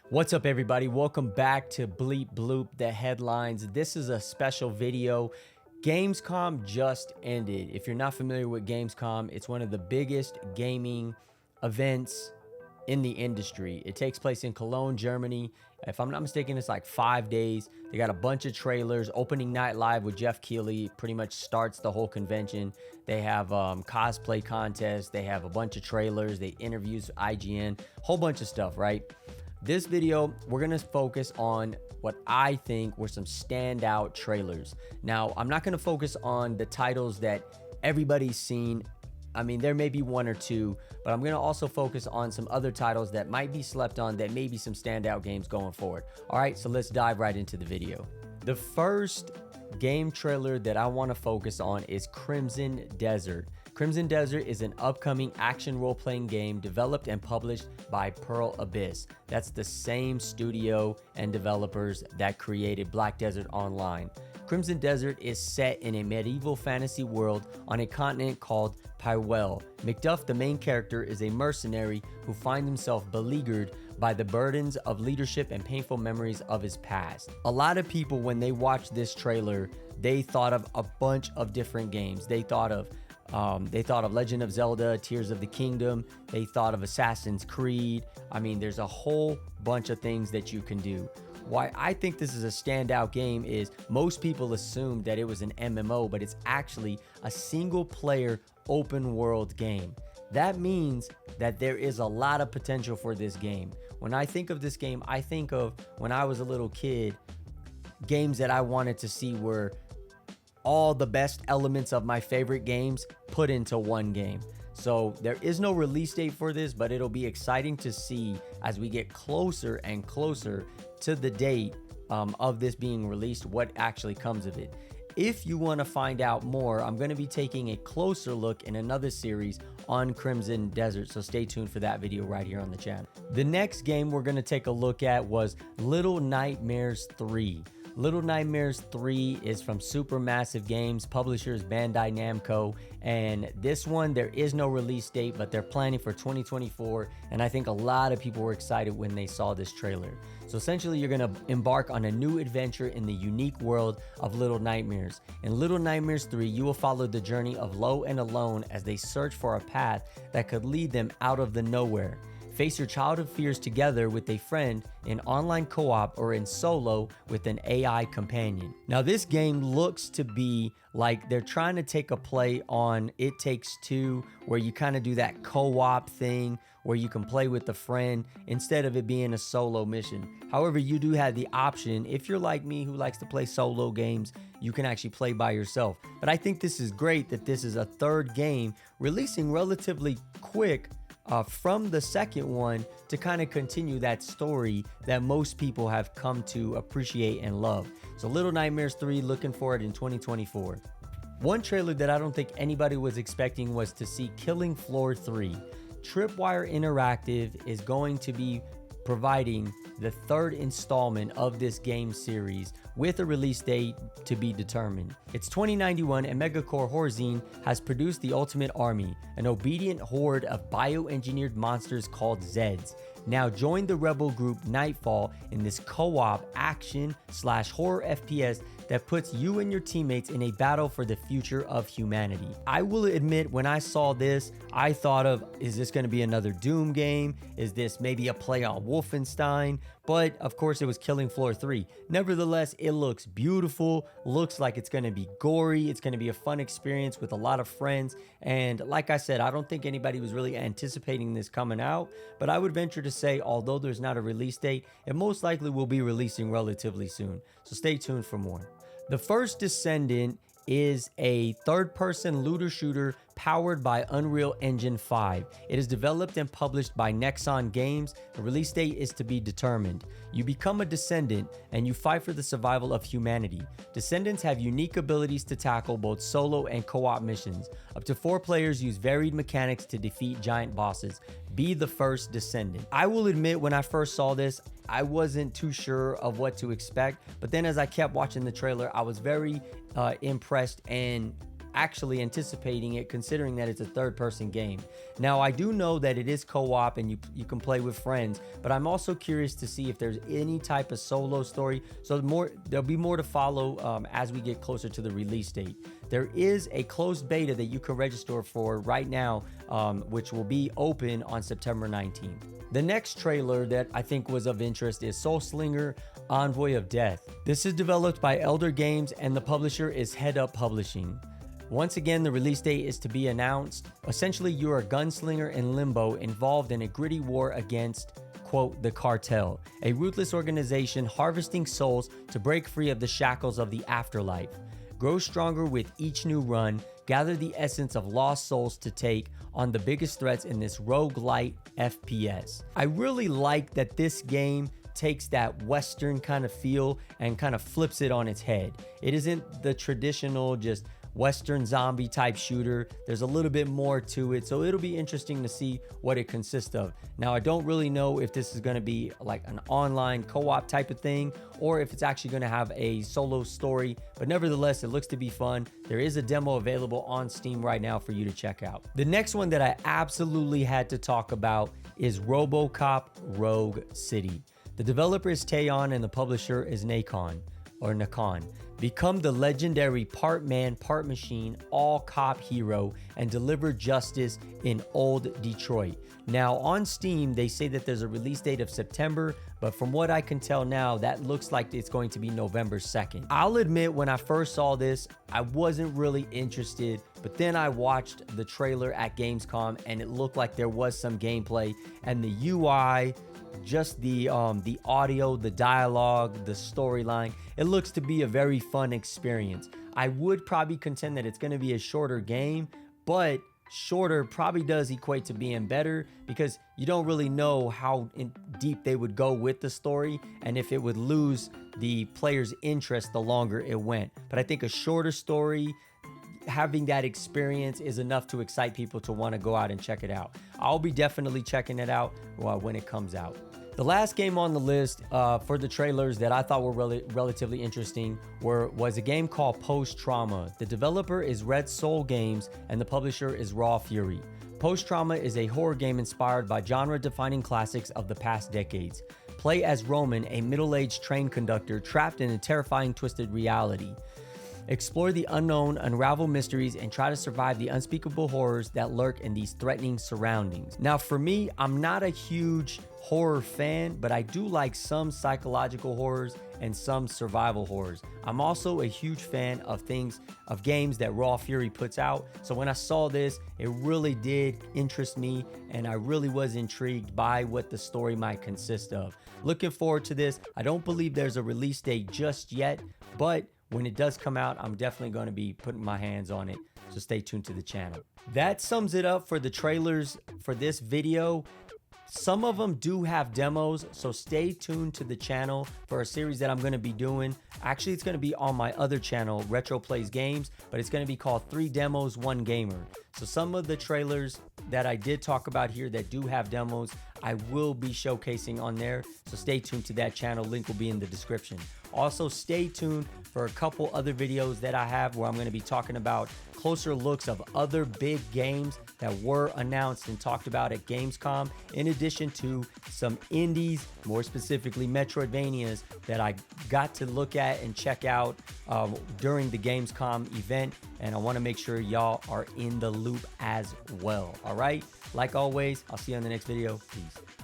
What's up, everybody? Welcome back to Bleep Bloop, the headlines. This is a special video. Gamescom just ended. If you're not familiar with Gamescom, it's one of the biggest gaming events in the industry. It takes place in Cologne, Germany. If I'm not mistaken, it's like 5 days. They got a bunch of trailers. Opening night live with Jeff Keighley pretty much starts the whole convention. They have cosplay contests. They have a bunch of trailers. They interviews IGN, whole bunch of stuff, right? This video, we're gonna focus on what I think were some standout trailers. Now, I'm not gonna focus on the titles that everybody's seen. I mean, there may be one or two, but I'm gonna also focus on some other titles that might be slept on, that may be some standout games going forward. All right, so let's dive right into the video. The first game trailer that I wanna focus on is Crimson Desert. Crimson Desert is an upcoming action role-playing game developed and published by Pearl Abyss. That's the same studio and developers that created Black Desert Online. Crimson Desert is set in a medieval fantasy world on a continent called Pywell. Macduff, the main character, is a mercenary who finds himself beleaguered by the burdens of leadership and painful memories of his past. A lot of people, when they watched this trailer, they thought of a bunch of different games. They thought of Legend of Zelda, Tears of the Kingdom. They thought of Assassin's Creed. I mean, there's a whole bunch of things that you can do. Why I think this is a standout game is most people assume that it was an MMO, but it's actually a single player open world game. That means that there is a lot of potential for this game. When I think of this game, I think of when I was a little kid, games that I wanted to see were all the best elements of my favorite games put into one game. So there is no release date for this, but it'll be exciting to see as we get closer and closer to the date of this being released, what actually comes of it. If you want to find out more, I'm going to be taking a closer look in another series on Crimson Desert, so stay tuned for that video right here on the channel. The next game we're going to take a look at was Little Nightmares 3. Little Nightmares 3 is from Supermassive Games, publishers Bandai Namco, and this one, there is no release date, but they're planning for 2024, and I think a lot of people were excited when they saw this trailer. So essentially, you're gonna embark on a new adventure in the unique world of Little Nightmares. In Little Nightmares 3, you will follow the journey of Lo and Alone as they search for a path that could lead them out of the nowhere. Face your childhood fears together with a friend in online co-op or in solo with an AI companion. Now, this game looks to be like they're trying to take a play on It Takes Two, where you kind of do that co-op thing where you can play with a friend instead of it being a solo mission. However, you do have the option, if you're like me who likes to play solo games, you can actually play by yourself. But I think this is great that this is a third game releasing relatively quick from the second one to kind of continue that story that most people have come to appreciate and love. So Little Nightmares 3, looking for it in 2024. One trailer that I don't think anybody was expecting was to see Killing Floor 3. Tripwire Interactive is going to be providing the third installment of this game series with a release date to be determined. It's 2091 and Megacore Horzine has produced the Ultimate Army, an obedient horde of bioengineered monsters called Zeds. Now join the rebel group Nightfall in this co-op action/horror FPS that puts you and your teammates in a battle for the future of humanity. I will admit, when I saw this, I thought of, is this going to be another Doom game? Is this maybe a play on Wolfenstein? But of course it was Killing Floor 3. Nevertheless, it looks beautiful, looks like it's going to be gory, it's going to be a fun experience with a lot of friends, and like I said, I don't think anybody was really anticipating this coming out, but I would venture to say, although there's not a release date, it most likely will be releasing relatively soon, so stay tuned for more. The First Desendant is a third-person looter shooter powered by Unreal Engine 5. It is developed and published by Nexon Games. The release date is to be determined. You become a Descendant and you fight for the survival of humanity. Descendants have unique abilities to tackle both solo and co-op missions. Up to 4 players use varied mechanics to defeat giant bosses. Be the first Descendant. I will admit, when I first saw this, I wasn't too sure of what to expect, but then as I kept watching the trailer, I was very impressed, and actually anticipating it, considering that it's a third-person game. Now, I do know that it is co-op and you can play with friends, but I'm also curious to see if there's any type of solo story. So there'll be more to follow as we get closer to the release date. There is a closed beta that you can register for right now, which will be open on September 19th. The next trailer that I think was of interest is Soulslinger, Envoy of Death. This is developed by Elder Games and the publisher is Head Up Publishing. Once again, the release date is to be announced. Essentially, you're a gunslinger in limbo involved in a gritty war against, quote, the cartel, a ruthless organization harvesting souls to break free of the shackles of the afterlife. Grow stronger with each new run, gather the essence of lost souls to take on the biggest threats in this roguelite FPS. I really like that this game takes that Western kind of feel and kind of flips it on its head. It isn't the traditional just Western zombie type shooter. There's a little bit more to it, so it'll be interesting to see what it consists of. Now, I don't really know if this is going to be like an online co-op type of thing or if it's actually going to have a solo story, but nevertheless, it looks to be fun. There is a demo available on Steam right now for you to check out. The next one that I absolutely had to talk about is Robocop Rogue City. The developer is Taeon and the publisher is Nacon. Become the legendary part man, part machine, all cop hero and deliver justice in old Detroit. Now on Steam, they say that there's a release date of September, but from what I can tell now, that looks like it's going to be November 2nd. I'll admit, when I first saw this, I wasn't really interested, but then I watched the trailer at Gamescom and it looked like there was some gameplay and the UI, just the audio, the dialogue, the storyline, it looks to be a very fun experience. I would probably contend that it's going to be a shorter game, but shorter probably does equate to being better because you don't really know how deep they would go with the story and if it would lose the player's interest the longer it went. But I think a shorter story, having that experience is enough to excite people to want to go out and check it out. I'll be definitely checking it out when it comes out. The last game on the list for the trailers that I thought were relatively interesting was a game called Post Trauma. The developer is Red Soul Games and the publisher is Raw Fury. Post Trauma is a horror game inspired by genre-defining classics of the past decades. Play as Roman, a middle-aged train conductor trapped in a terrifying twisted reality. Explore the unknown, unravel mysteries, and try to survive the unspeakable horrors that lurk in these threatening surroundings. Now, for me, I'm not a huge horror fan, but I do like some psychological horrors and some survival horrors. I'm also a huge fan of games that Raw Fury puts out. So when I saw this, it really did interest me and I really was intrigued by what the story might consist of. Looking forward to this. I don't believe there's a release date just yet, but when it does come out, I'm definitely going to be putting my hands on it. So stay tuned to the channel. That sums it up for the trailers for this video. Some of them do have demos, so stay tuned to the channel for a series that I'm going to be doing. Actually, it's going to be on my other channel, Retro Plays Games, but it's going to be called 3 Demos, 1 Gamer. So some of the trailers that I did talk about here that do have demos, I will be showcasing on there. So stay tuned to that channel. Link will be in the description. Also, stay tuned for a couple other videos that I have where I'm going to be talking about closer looks of other big games that were announced and talked about at Gamescom, in addition to some indies, more specifically Metroidvanias, that I got to look at and check out during the Gamescom event. And I want to make sure y'all are in the loop as well. All right. Like always, I'll see you on the next video. Peace.